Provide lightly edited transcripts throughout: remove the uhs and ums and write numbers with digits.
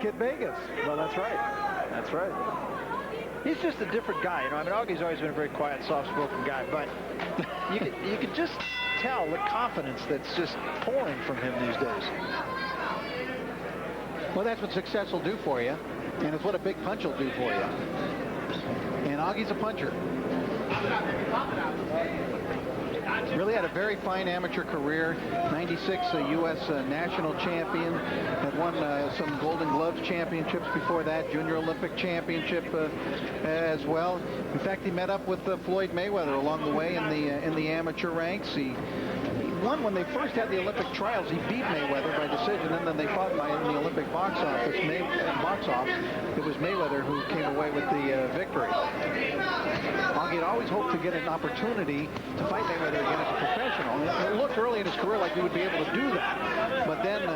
Kid Vegas. Well, that's right. That's right. He's just a different guy. You know, I mean, Augie's always been a very quiet, soft-spoken guy, but you could just tell the confidence that's just pouring from him these days. Well, that's what success will do for you, and it's what a big punch will do for you. And Augie's a puncher. Really had a very fine amateur career. 96 U.S. national champion. Had won some Golden Gloves championships before that. Junior Olympic championship as well. In fact, he met up with Floyd Mayweather along the way in the amateur ranks. He won when they first had the Olympic trials. He beat Mayweather by decision, and then they fought in the Olympic box office. It was Mayweather who came away with the victory. Augie had always hoped to get an opportunity to fight Mayweather again as a professional. It looked early in his career like he would be able to do that. But then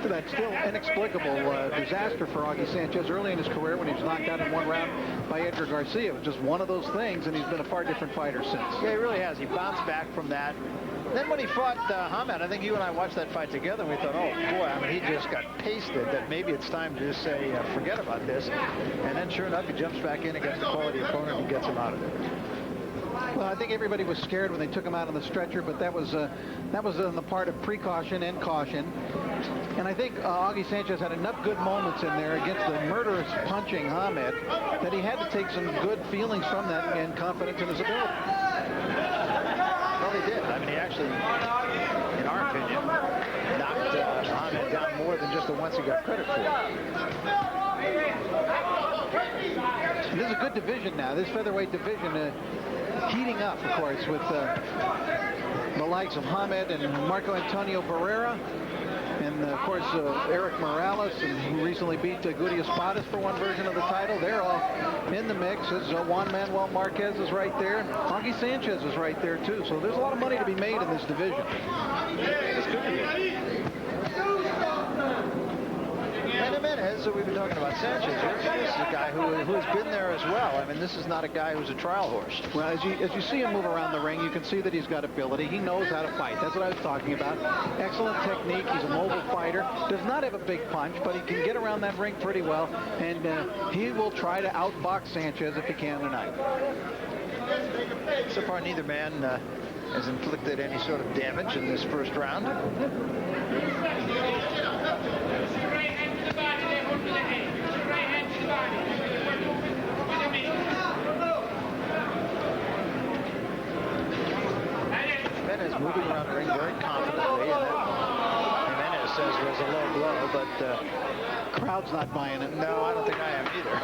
that still inexplicable disaster for Augie Sanchez early in his career when he was knocked out in one round by Edgar Garcia. It was just one of those things, and he's been a far different fighter since. Yeah, he really has. He bounced back from that. Then when he fought Hamed, I think you and I watched that fight together, and we thought, oh, boy, I mean, he just got pasted, that maybe it's time to just say, forget about this. And then, sure enough, he jumps back in against a quality opponent and gets him out of there. Well, I think everybody was scared when they took him out on the stretcher, but that was on the part of precaution and caution. And I think Augie Sanchez had enough good moments in there against the murderous punching Hamed that he had to take some good feelings from that and confidence in his ability. Well, he did. I mean, he actually, in our opinion, knocked Hamed down more than just the once he got credit for. And this is a good division now. This featherweight division heating up, of course, with the likes of Hamed and Marco Antonio Barrera. And, of course, Eric Morales, who recently beat Guti Espadas for one version of the title. They're all in the mix. Juan Manuel Marquez is right there. Augie Sanchez is right there, too. So there's a lot of money to be made in this division. It's good to be. And Jimenez, we've been talking about Sanchez here. This is a guy who's been there as well. I mean, this is not a guy who's a trial horse. Well, as you see him move around the ring, you can see that he's got ability. He knows how to fight. That's what I was talking about. Excellent technique. He's a mobile fighter. Does not have a big punch, but he can get around that ring pretty well. And he will try to outbox Sanchez if he can tonight. So far, neither man has inflicted any sort of damage in this first round. Jimenez moving around the ring very confidently. Jimenez says it was a low blow, but crowd's not buying it. No, I don't think I am either.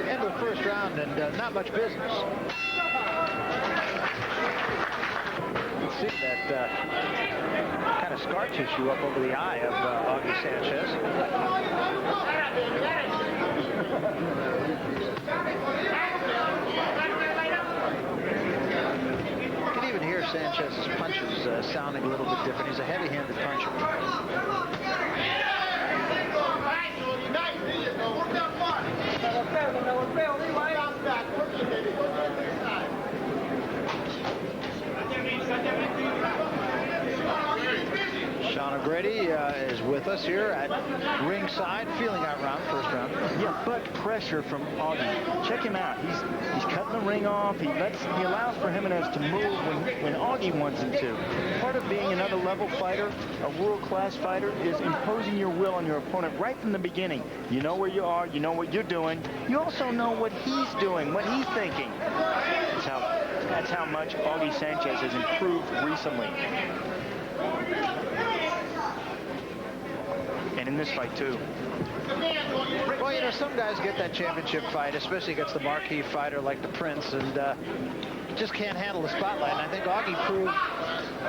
End of the first round, and not much business. You can see that kind of scar tissue up over the eye of Augie Sanchez. You can even hear Sanchez's punches sounding a little bit different. He's a heavy-handed puncher. Sean O'Grady is with us here at ringside, feeling out round, first round. Yeah, but pressure from Augie. Check him out. He's cutting the ring off. He allows for Jimenez to move when Augie wants him to. Part of being another level fighter, a world-class fighter, is imposing your will on your opponent right from the beginning. You know where you are. You know what you're doing. You also know what he's doing, what he's thinking. That's how much Augie Sanchez has improved recently. And in this fight, too. Well, you know, some guys get that championship fight, especially against the marquee fighter like the Prince, and just can't handle the spotlight. And I think Augie proved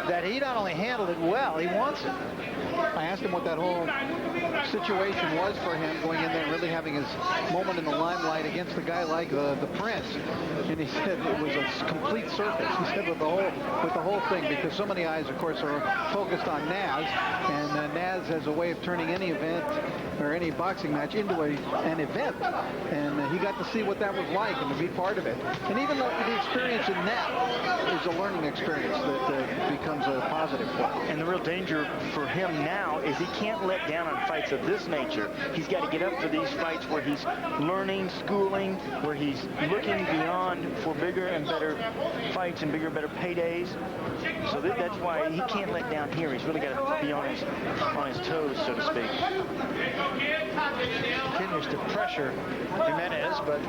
that he not only handled it well, he wants it. I asked him what that whole situation was for him, going in there and really having his moment in the limelight against a guy like the Prince. And he said it was a complete circus. He said with the whole thing, because so many eyes, of course, are focused on Naz, and Naz has a way of turning any event or any boxing match into an event, and he got to see what that was like and to be part of it. And even though the experience in that is a learning experience that becomes a positive for him. And the real danger for him now is he can't let down on fights of this nature. He's got to get up for these fights where he's learning, schooling, where he's looking beyond for bigger and better fights and bigger and better paydays. So that's why he can't let down here. He's really got to be on his toes, so to speak. Continues to pressure Jimenez, but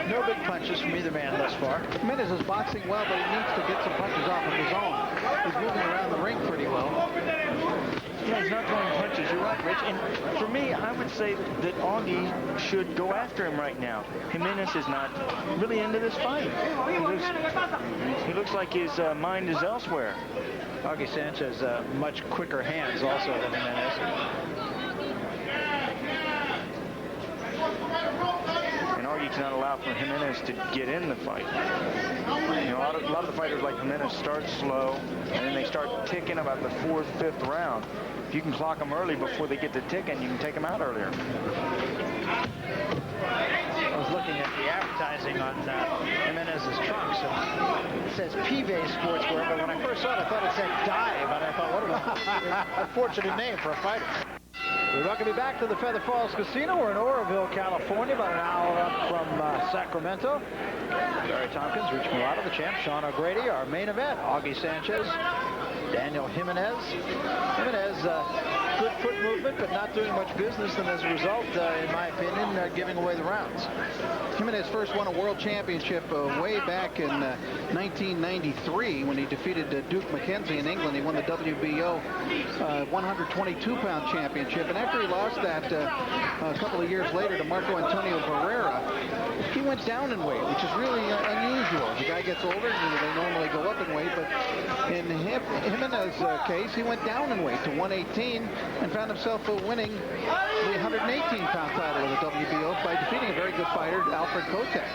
no big punches from either man thus far. Jimenez is boxing well, but he needs to get some punches off of his own. He's moving around the ring pretty well. Yeah, he's not throwing punches. You're right, Rich. And for me, I would say that Augie should go after him right now. Jimenez is not really into this fight. He looks like his mind is elsewhere. Augie Sanchez much quicker hands also than Jimenez. And Augie cannot allow for Jimenez to get in the fight. You know, a lot of the fighters like Jimenez start slow, and then they start ticking about the 4th, 5th round. If you can clock them early before they get to ticking, you can take them out earlier. I was looking at the advertising on Jimenez's trunks, and it says Pive Sportswear, but when I first saw it, I thought it said Dive, and I thought, what an unfortunate name for a fighter. We welcome you back to the Feather Falls Casino. We're in Oroville, California, about an hour up from Sacramento. Barry Tompkins, Rich Murata, the champ, Sean O'Grady, our main event, Augie Sanchez, Daniel Jimenez. Jimenez, good foot movement, but not doing much business, and as a result, in my opinion, giving away the rounds. Jimenez first won a world championship way back in 1993 when he defeated Duke McKenzie in England. He won the WBO 122-pound championship, and after he lost that a couple of years later to Marco Antonio Barrera, he went down in weight, which is really unusual. As the guy gets older, they normally go up in weight, but in Jimenez's case, he went down in weight to 118 and found himself winning the 118-pound title of the WBO by defeating a very good fighter, Alfred Kotek.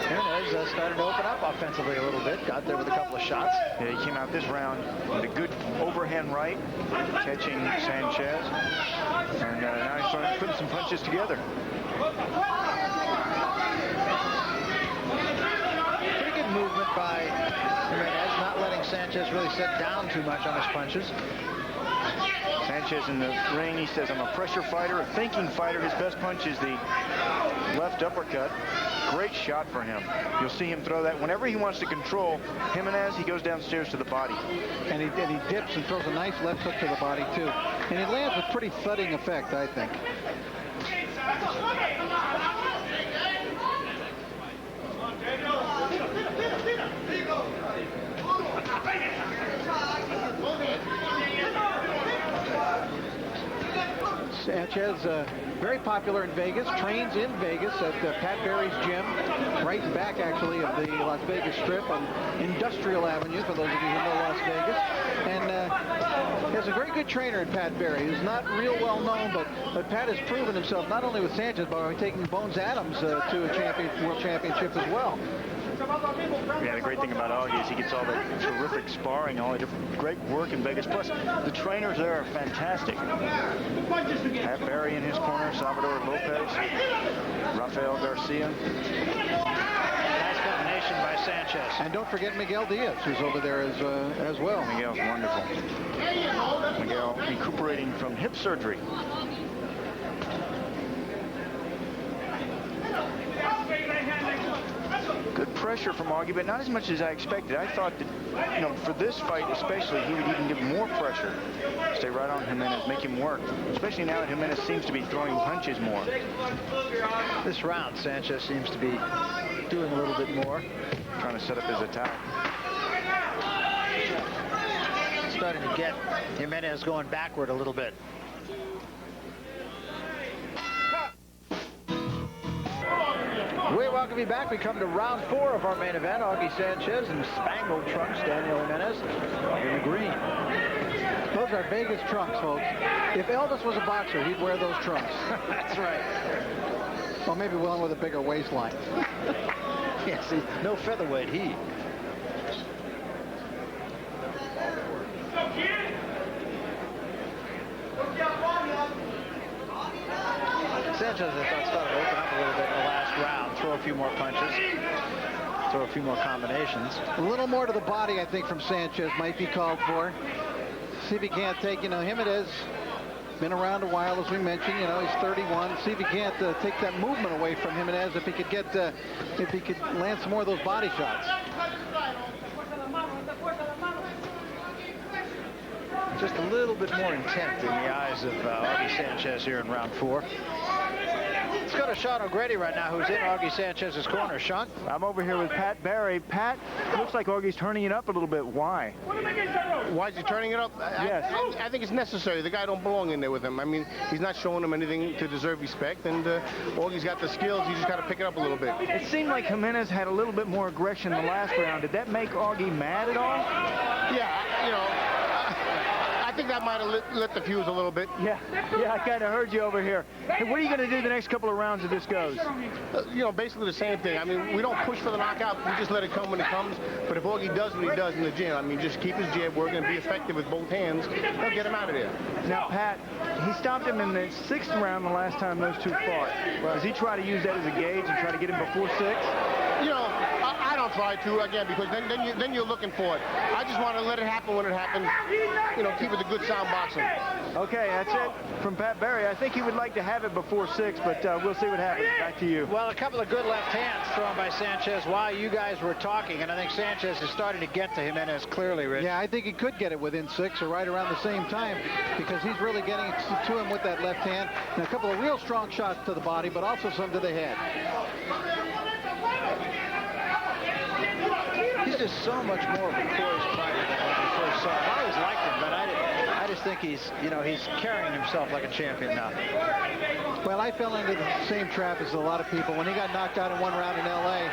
Jimenez started to open up offensively a little bit, got there with a couple of shots. Yeah, he came out this round with a good overhand right, catching Sanchez, and now he's starting to put some punches together. Pretty good movement by Jimenez, not letting Sanchez really set down too much on his punches. Sanchez in the ring, he says, I'm a pressure fighter, a thinking fighter. His best punch is the left uppercut. Great shot for him. You'll see him throw that. Whenever he wants to control Jimenez, he goes downstairs to the body. And he dips and throws a nice left hook to the body, too. And he lands with pretty thudding effect, I think. Sanchez, very popular in Vegas, trains in Vegas at Pat Barry's gym, right in back, actually, of the Las Vegas Strip on Industrial Avenue, for those of you who know Las Vegas. And he has a very good trainer in Pat Barry, who's not real well known, but Pat has proven himself not only with Sanchez, but by taking Bones Adams to a world championship as well. Yeah, the great thing about Augie is he gets all the terrific sparring, all the different great work in Vegas. Plus, the trainers there are fantastic. Pat Barry in his corner, Salvador Lopez, Rafael Garcia. Nice combination by Sanchez. And don't forget Miguel Diaz, who's over there as well. Miguel's wonderful. Miguel recuperating from hip surgery. Good pressure from Augie, but not as much as I expected. I thought that, you know, for this fight especially, he would even give more pressure. Stay right on Jimenez, make him work. Especially now that Jimenez seems to be throwing punches more. This round, Sanchez seems to be doing a little bit more. Trying to set up his attack. Starting to get Jimenez going backward a little bit. We welcome you back. We come to round 4 of our main event. Augie Sanchez in spangled trunks. Daniel Jimenez in the green. Those are Vegas trunks, folks. If Elvis was a boxer, he'd wear those trunks. That's right. Well, maybe one with a bigger waistline. Yes, no featherweight he. Sanchez, I thought, started to open up a little bit in the last round, throw a few more punches, throw a few more combinations. A little more to the body, I think, from Sanchez might be called for. See if he can't take, Jimenez been around a while, as we mentioned. He's 31. See if he can't take that movement away from Jimenez. If he could get, if he could land some more of those body shots. Just a little bit more intent in the eyes of Augie Sanchez here in round 4. Let's go to Sean O'Grady right now, who's in Augie Sanchez's corner. Sean? I'm over here with Pat Barry. Pat, looks like Augie's turning it up a little bit. Why? Why is he turning it up? Yes. I think it's necessary. The guy don't belong in there with him. I mean, he's not showing him anything to deserve respect, and Augie's got the skills. You just got to pick it up a little bit. It seemed like Jimenez had a little bit more aggression in the last round. Did that make Augie mad at all? Yeah, I think that might have lit the fuse a little bit. Yeah, I kind of heard you over here. Hey, what are you going to do the next couple of rounds if this goes? Basically the same thing. I mean, we don't push for the knockout. We just let it come when it comes. But if Augie does what he does in the gym, I mean, just keep his jab working and be effective with both hands, they'll get him out of there. Now, Pat, he stopped him in the 6th round the last time those two fought. Does he try to use that as a gauge and try to get him before 6? I don't try to, again, because then you're looking for it. I just want to let it happen when it happens. Keep it a good sound boxing. Okay, that's it from Pat Barry. I think he would like to have it before 6, but we'll see what happens. Back to you. Well, a couple of good left hands thrown by Sanchez while you guys were talking, and I think Sanchez is starting to get to Jimenez clearly, Rich. Yeah, I think he could get it within 6 or right around the same time, because he's really getting to him with that left hand. And a couple of real strong shots to the body, but also some to the head. He's just so much more of a poised fighter than when we first saw him. I always liked him, but I just think he's carrying himself like a champion now. Well, I fell into the same trap as a lot of people. When he got knocked out in 1 round in L.A.,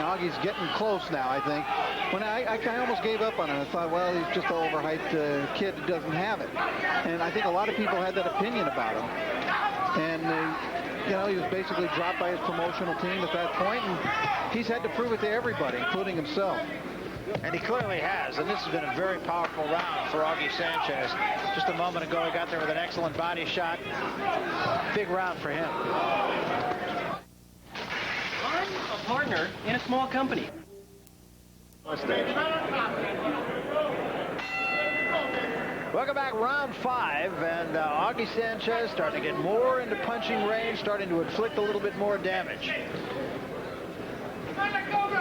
Augie's getting close now, I think. When I almost gave up on him. I thought, well, he's just an overhyped kid who doesn't have it. And I think a lot of people had that opinion about him. And he was basically dropped by his promotional team at that point, and he's had to prove it to everybody, including himself. And he clearly has, and this has been a very powerful round for Augie Sanchez. Just a moment ago, he got there with an excellent body shot. Big round for him. I'm a partner in a small company. Welcome back, round 5, and Augie Sanchez starting to get more into punching range, starting to inflict a little bit more damage.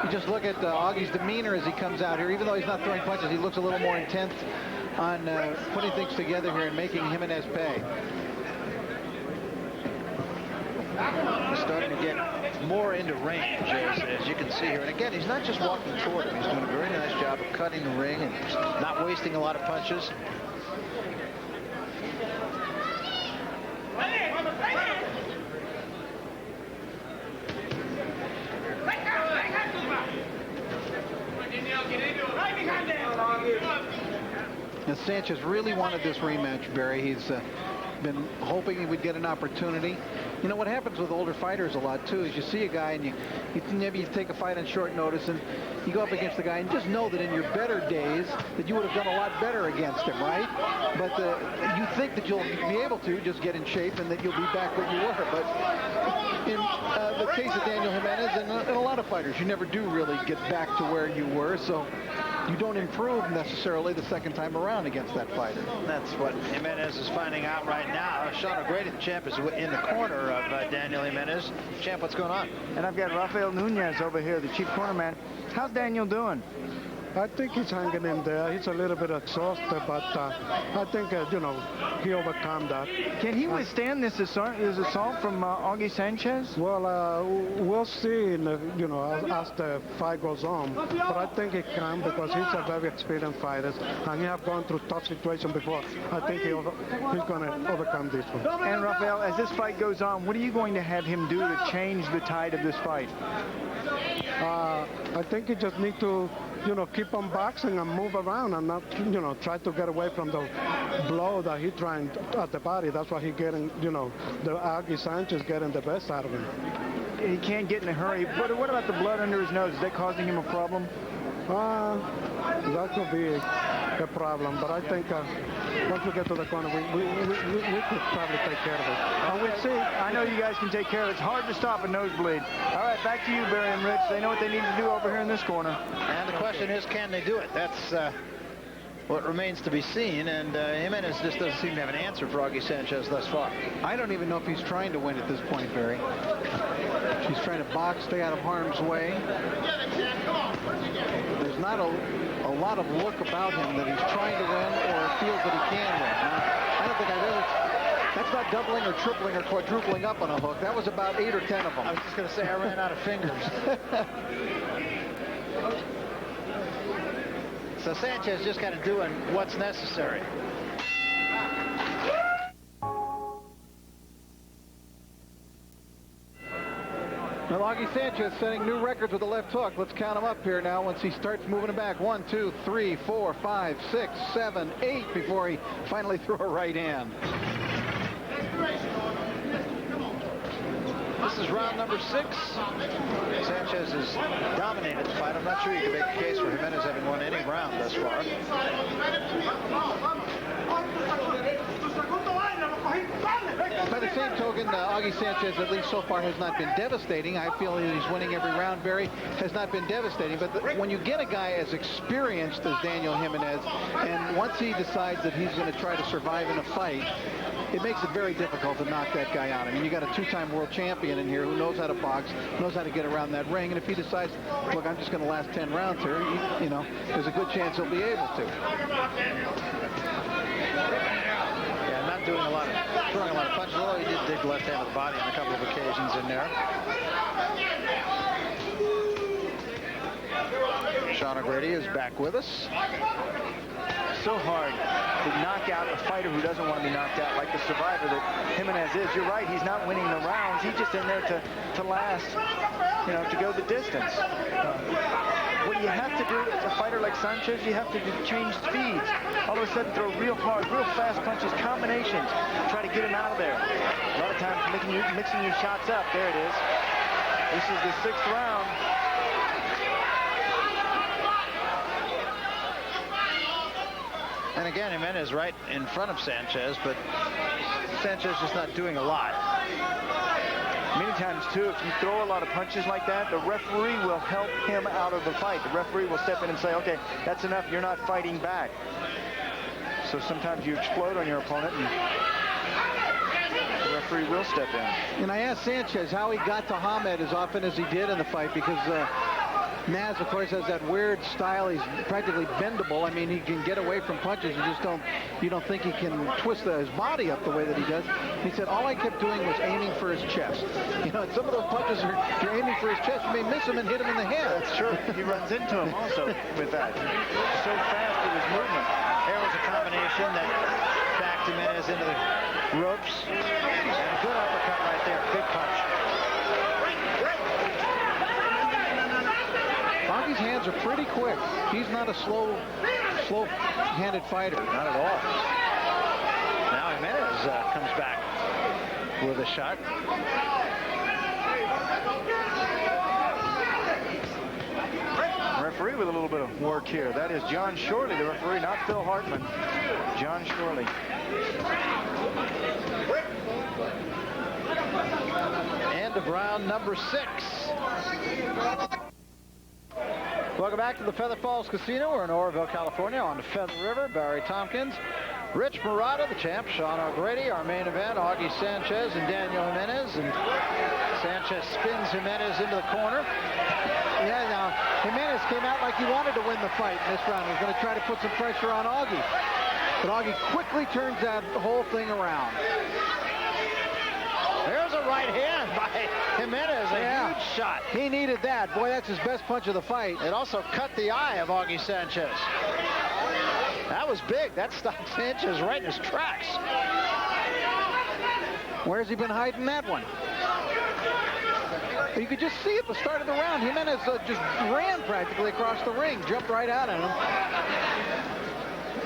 You just look at Augie's demeanor as he comes out here. Even though he's not throwing punches, he looks a little more intent on putting things together here and making Jimenez pay. He's starting to get more into range, as you can see here. And again, he's not just walking toward him. He's doing a very nice job of cutting the ring and not wasting a lot of punches. Now, Sanchez really wanted this rematch, Barry. He's been hoping he would get an opportunity. What happens with older fighters a lot, too, is you see a guy and maybe you take a fight on short notice and you go up against the guy and just know that in your better days that you would have done a lot better against him, right? But you think that you'll be able to just get in shape and that you'll be back where you were. But in the case of Daniel Jimenez and a lot of fighters, you never do really get back to where you were, so you don't improve necessarily the second time around against that fighter. That's what Jimenez is finding out right now. Sean O'Grady, the champ, is in the corner of Daniel Jimenez. Champ, what's going on? And I've got Rafael Nunez over here, the chief corner man. How's Daniel doing? I think he's hanging in there. He's a little bit exhausted, but I think, he overcome that. Can he withstand this assault from Augie Sanchez? Well, we'll see, as the fight goes on. But I think he can because he's a very experienced fighter, and he have gone through tough situations before. I think he's going to overcome this one. And Rafael, as this fight goes on, what are you going to have him do to change the tide of this fight? I think he just need to, keep on boxing and move around and not, try to get away from the blow that he trying at the body. That's why he getting, the Augie Sanchez getting the best out of him. He can't get in a hurry. But what about the blood under his nose? Is that causing him a problem? That could be a problem. But I think once we get to the corner, we could probably take care of it. And we'll see. I know you guys can take care of it. It's hard to stop a nosebleed. All right, back to you, Barry and Rich. They know what they need to do over here in this corner. And the question is, can they do it? That's what remains to be seen, and Jimenez just doesn't seem to have an answer for Augie Sanchez thus far. I don't even know if he's trying to win at this point, Barry. He's trying to box, stay out of harm's way. There's not a lot of look about him that he's trying to win or feels that he can win. Now, I don't think I've ever... That's not doubling or tripling or quadrupling up on a hook. That was about 8 or 10 of them. I was just going to say I ran out of fingers. So Sanchez just kind of doing what's necessary. Well, Augie Sanchez setting new records with the left hook. Let's count them up here now once he starts moving it back. 1, 2, 3, 4, 5, 6, 7, 8 before he finally threw a right hand. This is round number 6. Sanchez has dominated the fight. I'm not sure you can make a case for Jimenez having won any round thus far. By the same token, Augie Sanchez, at least so far, has not been devastating. I feel that he's winning every round. Barry has not been devastating. But when you get a guy as experienced as Daniel Jimenez, and once he decides that he's going to try to survive in a fight, it makes it very difficult to knock that guy out. I mean, you got a 2-time world champion in here who knows how to box, knows how to get around that ring. And if he decides, look, I'm just going to last 10 rounds here, you know, there's a good chance he'll be able to. Yeah, not throwing a lot of punches, although he did dig the left hand of the body on a couple of occasions in there. Sean O'Grady is back with us. So hard to knock out a fighter who doesn't want to be knocked out, like the survivor that Jimenez is. You're right, he's not winning the rounds. He's just in there to last, you know, to go the distance. What you have to do as a fighter like Sanchez, you have to change speeds. All of a sudden throw real hard, real fast punches, combinations, try to get him out of there. A lot of times mixing your shots up. There it is. This is the 6th round. And again, Jimenez right in front of Sanchez, but Sanchez just not doing a lot. Many times, too, if you throw a lot of punches like that, the referee will help him out of the fight. The referee will step in and say, okay, that's enough. You're not fighting back. So sometimes you explode on your opponent, and the referee will step in. And I asked Sanchez how he got to Hamed as often as he did in the fight, because Naz, of course, has that weird style. He's practically bendable. I mean, he can get away from punches. You don't think he can twist his body up the way that he does. He said, all I kept doing was aiming for his chest. You know, and some of those punches, you're aiming for his chest, you may miss him and hit him in the head. That's true. He runs into him also with that. So fast with his movement. There was a combination that backed Jimenez into the ropes. And a good uppercut right there. Big punch. Augie's hands are pretty quick. He's not a slow-handed fighter. Not at all. Now Jimenez comes back with a shot. Referee with a little bit of work here. That is John Shorley, the referee, not Phil Hartman. John Shorley. End of round number 6. Welcome back to the Feather Falls Casino. We're in Oroville, California on the Feather River. Barry Tompkins, Rich Murata, the champ, Sean O'Grady, our main event, Augie Sanchez and Daniel Jimenez. And Sanchez spins Jimenez into the corner. Yeah, now, Jimenez came out like he wanted to win the fight in this round. He was going to try to put some pressure on Augie. But Augie quickly turns that whole thing around. There's a right hand by Jimenez, a huge shot. He needed that. Boy, that's his best punch of the fight. It also cut the eye of Augie Sanchez. That was big. That stopped Sanchez right in his tracks. Where's he been hiding that one? You could just see at the start of the round, Jimenez just ran practically across the ring, jumped right out at him.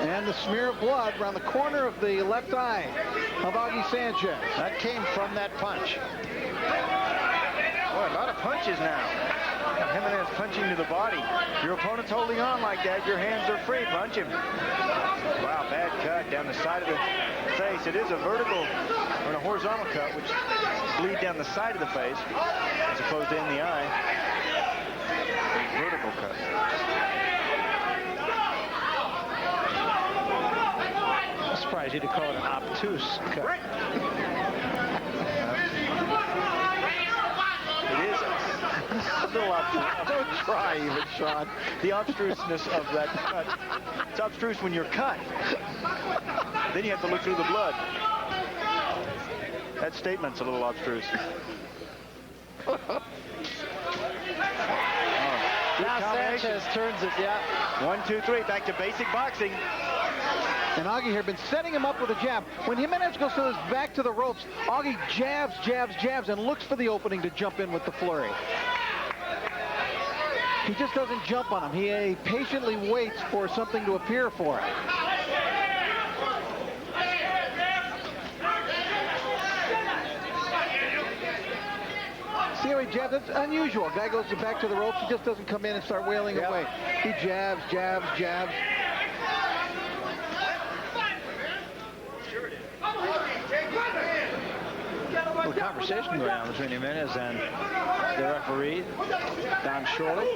And the smear of blood around the corner of the left eye of Augie Sanchez. That came from that punch. Boy, a lot of punches now. Jimenez punching to the body. Your opponent's holding on like that. Your hands are free. Punch him. Wow, bad cut down the side of the face. It is a vertical or a horizontal cut, which bleed down the side of the face as opposed to in the eye. A vertical cut. I'm surprised you to call it an obtuse cut. It is a little obtuse. Don't try even, Sean. The obstruseness of that cut. It's obstruse when you're cut. Then you have to look through the blood. That statement's a little obstruse. Now Sanchez turns it, yeah. 1, 2, 3, back to basic boxing. And Augie here been setting him up with a jab. When Jimenez goes to his back to the ropes, Augie jabs, jabs, jabs, and looks for the opening to jump in with the flurry. He just doesn't jump on him. He patiently waits for something to appear for him. See how he jabs? That's unusual. Guy goes back to the ropes. He just doesn't come in and start wailing away. He jabs, jabs, jabs. The conversation going on between Jimenez and the referee, Don Shorley.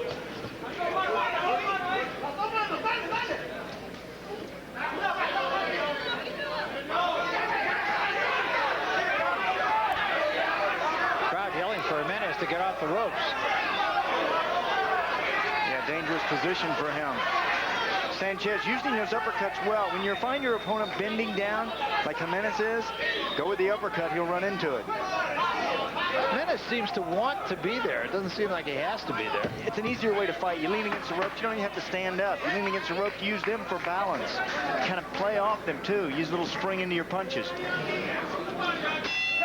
Crowd yelling for Jimenez to get off the ropes. Yeah, dangerous position for him. Sanchez using those uppercuts well. When you find your opponent bending down, like Jimenez is, go with the uppercut. He'll run into it. Jimenez seems to want to be there. It doesn't seem like he has to be there. It's an easier way to fight. You lean against the ropes. You don't even have to stand up. You lean against the rope. Use them for balance. Kind of play off them, too. Use a little spring into your punches.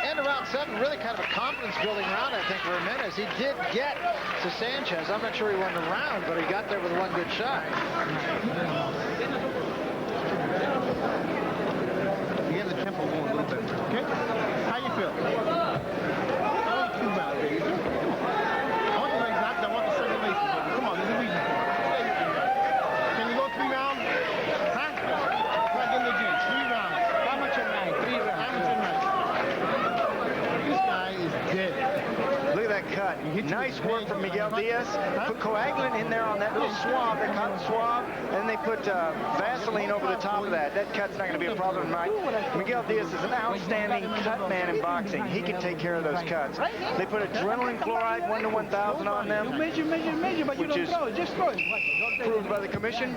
And round 7, really kind of a confidence-building round, I think, for Jimenez. He did get to Sanchez. I'm not sure he won the round, but he got there with one good shot. You get the tempo going a little bit. Okay? How you feel? Only 2 rounds, baby. I want the legs knocked. I want the circulation, baby. Come on, there's a reason for it. Can you go 3 rounds? Huh? Like in the gym, 3 rounds. How much a night? 3 rounds. How much a night? This guy is dead. Look at that cut. Nice work from Miguel Diaz. Put coagulant in there on that little swab, that cotton swab, and they put Vaseline over the top of that. That cut's not going to be a problem tonight. Miguel Diaz is an outstanding cut man in boxing. He can take care of those cuts. They put adrenaline chloride 1 to 1,000 on them, Measure, but you which don't is throw it. Just throw it. approved by the commission.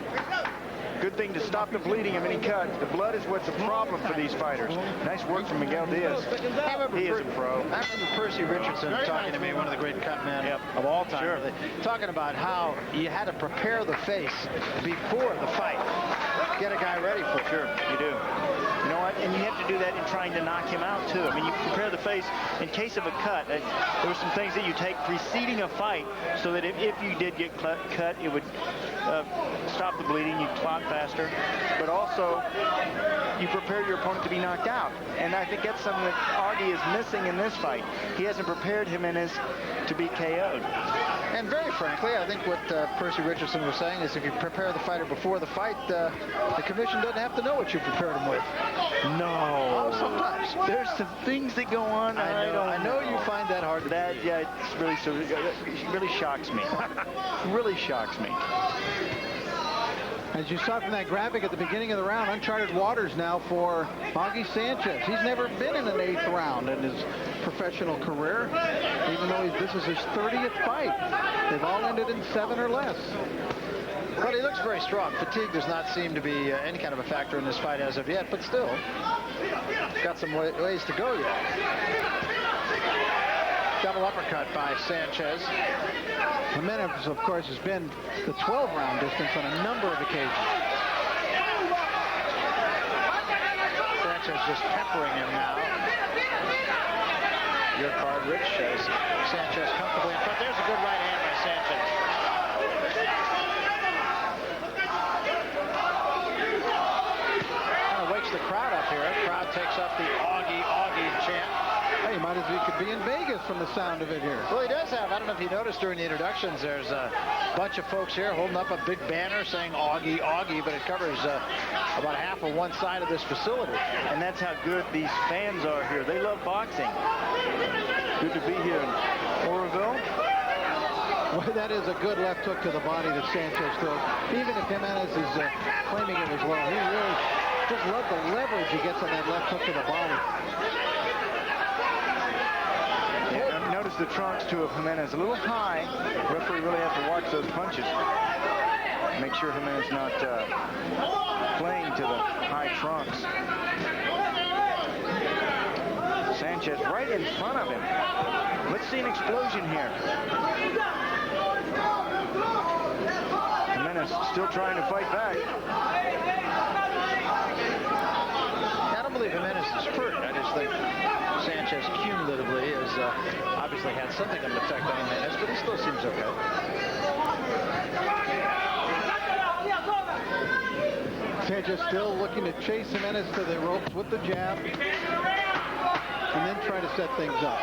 Good thing to stop the bleeding of any cut. The blood is what's a problem for these fighters. Nice work from Miguel Diaz. He is a pro. I remember Percy Richardson talking to me, one of the great cut men of all time, Sure. really, talking about how you had to prepare the face before the fight. Get a guy ready for it. Sure, you do. You know what? And you have to do that in trying to knock him out, too. I mean, you prepare the face in case of a cut. There were some things that you take preceding a fight so that if you did get cut, it would stop the bleeding. You'd clot faster. But also, you prepare your opponent to be knocked out. And I think that's something that Augie is missing in this fight. He hasn't prepared Jimenez to be KO'd. And very frankly, I think what Percy Richardson was saying is if you prepare the fighter before the fight, the commission doesn't have to know what you prepared him with. No. Oh, sometimes. There's some things that go on. I know you find that hard to believe. Yeah, it really shocks me. Really shocks me. As you saw from that graphic at the beginning of the round, uncharted waters now for Augie Sanchez. He's never been in an 8th round in his professional career, even though this is his 30th fight. They've all ended in 7 or less. But he looks very strong. Fatigue does not seem to be any kind of a factor in this fight as of yet, but still, got some ways to go yet. Double uppercut by Sanchez. Jimenez, of course, has been the 12-round distance on a number of occasions. Sanchez just peppering him now. Your card, Rich, says Sanchez comfortably in front. There's a good right hand by Sanchez. Kind of wakes the crowd up here. The crowd takes up the Augie chant. Hey, might as well he could be in Vegas from the sound of it here. Well, he does have. I don't know if you noticed during the introductions, there's a bunch of folks here holding up a big banner saying Augie, Augie, but it covers about half of one side of this facility. And that's how good these fans are here. They love boxing. Good to be here in Oroville. Well, that is a good left hook to the body that Sanchez throws. Even if Jimenez is claiming it was low, he really just loved the leverage he gets on that left hook to the body. Yeah, notice the trunks too of Jimenez a little high. The referee really has to watch those punches. Make sure Jimenez not playing to the high trunks. Sanchez right in front of him. Let's see an explosion here. Jimenez still trying to fight back. I don't believe Jimenez is hurt. I just think Sanchez cumulatively has obviously had something of an effect on Jimenez, but he still seems okay. Sanchez still looking to chase Jimenez to the ropes with the jab and then try to set things up.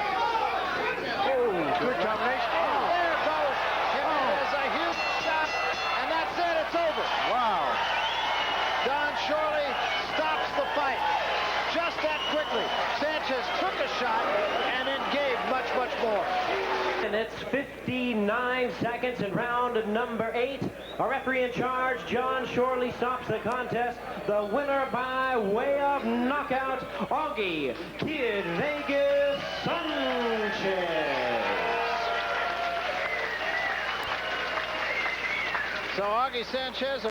Oh, good combination. There goes Jimenez, a huge shot, and that's it. It's over. Wow. Don Shorley stops the fight just that quickly. Sanchez took a shot and then gave much, much more. And it's 59 seconds in round number 8. Our referee in charge, John Shorley, stops the contest. The winner by way of knockout, Augie Kid Vegas Sanchez. So Augie Sanchez, a